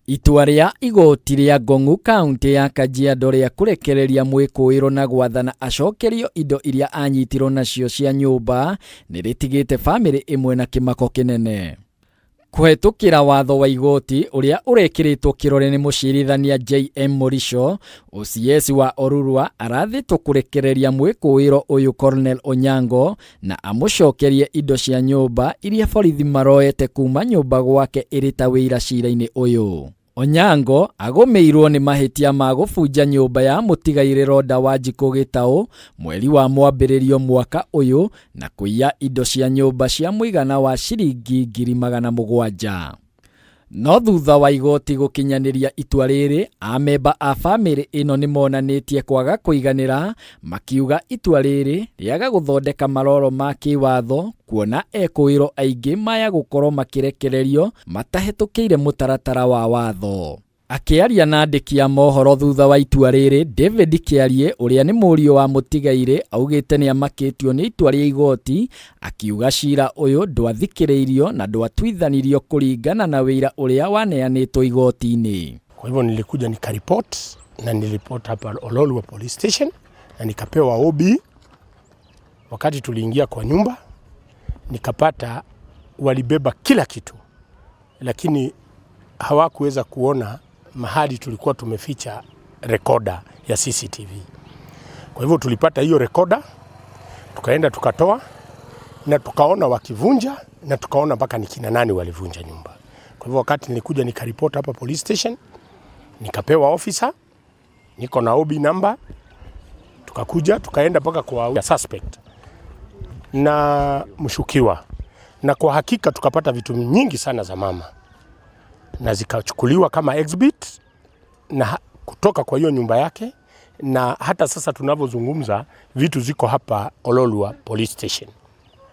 Itua rĩa igoti rĩa Ngong'u kaunti ya Kajiado rĩa kurekereria mwĩkũĩrwo na gwathana acokerio indo iria anyitirwo nacio cia nyũmba nĩ rĩtigĩte famĩlĩ ĩmwe na kĩmako kĩnene. Kũhetũkĩra watho wa igoti ũrĩa ũrekĩrĩtwo kĩrore nĩ mũcirithania JM Mũricho, OCS wa Orurwa arathĩtwo kũrekereria mwĩkũĩrwo ũyũ Cornel Onyango na amũcokerie indo cia nyũmba iria borithi maroete kuma nyũmba gwake ĩrĩ ta wĩira cira-inĩ ũyũ. Onyango agũmĩirwo nĩ mahĩtia ma gũbunja nyũmba ya mũtigairĩ Rhoda Wanjikũ Gĩtaũ mweri wa mwambĩrĩrio mwaka ũyũ na kũiya indo cia nyũmba cia mũigana wa ciringi 700,000. No thutha wa igoti gũkinyanĩria itua rĩrĩ, amemba a famĩlĩ ĩno nĩ monanĩtie kwaga kũiganĩra, makiuga itua rĩrĩ rĩaga gũthondeka maroro ma kĩwatho, kuona ekũĩrwo aingĩ maya gũkorwo makĩrekererio matahetũkĩire mũtaratara wa watho. Akĩaria na andĩki a mohoro thutha wa itua rĩrĩ, David Kĩarie ũrĩa nĩ mũriũ wa mũtigairĩ augĩte nĩ amakĩtio nĩ itua rĩa igoti, akiuga cira ũyũ ndwathikĩrĩirio na ndwatuithanirio kũringana na wĩira ũrĩa waneanĩtwo igoti-inĩ. Kwa hivyo nilikuja nikaripoti na niliripoti hapa Ololua Police Station na nikapewa OB. Wakati tuliingia kwa nyumba nikapata walibeba kila kitu, lakini hawakuweza kuona mahali tulikuwa tumeficha rekoda ya CCTV. Kwa hivyo tulipata hiyo rekoda, tukaenda tukatoa na tukaona wakivunja na tukaona mpaka ni kina nani walivunja nyumba. Kwa hivyo wakati nilikuja nikaripoti hapa police station, nikapewa officer, niko na OB number, tukakuja tukaenda mpaka kwa suspect na mshukiwa, na kwa hakika tukapata vitu nyingi sana za mama na zikachukuliwa kama exhibit na kutoka kwa hiyo nyumba yake, na hata sasa tunavyozungumza vitu ziko hapa Ololua Police Station.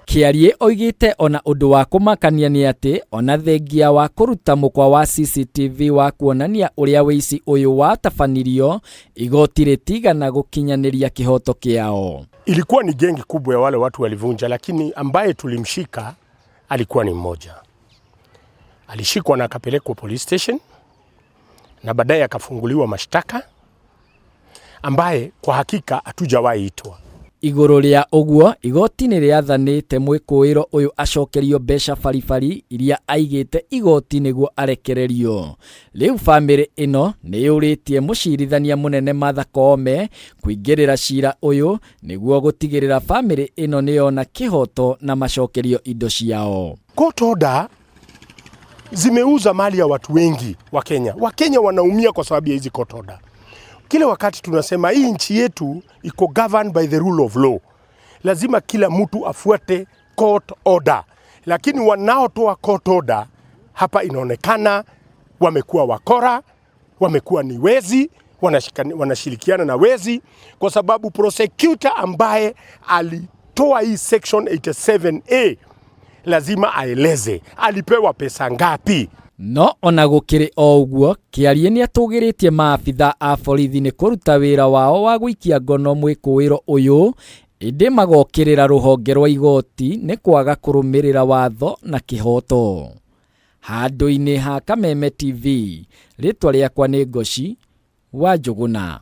Kĩarie oigĩte ona ũndũ wa kũmakania nĩ atĩ ona thengia wa kũruta mũkwa wa CCTV wa kuonania ũrĩa wĩici ũyũ watabanirio, igoti rĩtigana gũkinyanĩria kĩhoto kĩao. Ilikuwa ni gengi kubwa ya wale watu walivunja, lakini ambaye tulimshika alikuwa ni mmoja. Alishikwa na akapelekwa police station na baadaye akafunguliwa mashtaka ambaye kwa hakika hatujawahi itwa. Igũrũ rĩa ũguo, igoti nĩ rĩathanĩte mwĩkũĩrwo ũyũ acokerio mbeca baribari iria aigĩte igoti nĩguo arekererio. Rĩu famĩlĩ ĩno nĩ yũrĩtie mũcirithania mũnene Martha Koome kũingĩrĩra cira ũyũ nĩguo gũtigĩrĩra famĩlĩ ĩno nĩ yona kĩhoto na macokerio indo ciao. Court order zimeuza mali ya watu wengi wa Kenya. Wakenya wanaumia kwa sababu ya hizi court order. Kila wakati tunasema hii nchi yetu iko governed by the rule of law. Lazima kila mtu afuate court order. Lakini wanaotoa court order hapa inaonekana wamekuwa wakora, wamekuwa ni wezi, wanashirikiana na wezi, kwa sababu prosecutor ambaye alitoa hii section 87A lazima aeleze alipewa pesa ngapi. No ona gũkĩrĩ o ũguo, Kĩarie nĩ atũgĩrĩtie maabitha a borithi nĩ kũruta wĩra wao wa gũikia ngono mwĩkũĩrwo ũyũ, ĩndĩ magokĩrĩra rũhonge rwa igoti nĩ kwaga kũrũmĩrĩra watho na kĩhoto. Handũ-inĩ ha Kameme TV, rĩtwa rĩakwa nĩ Ngoci wa Njũgũna.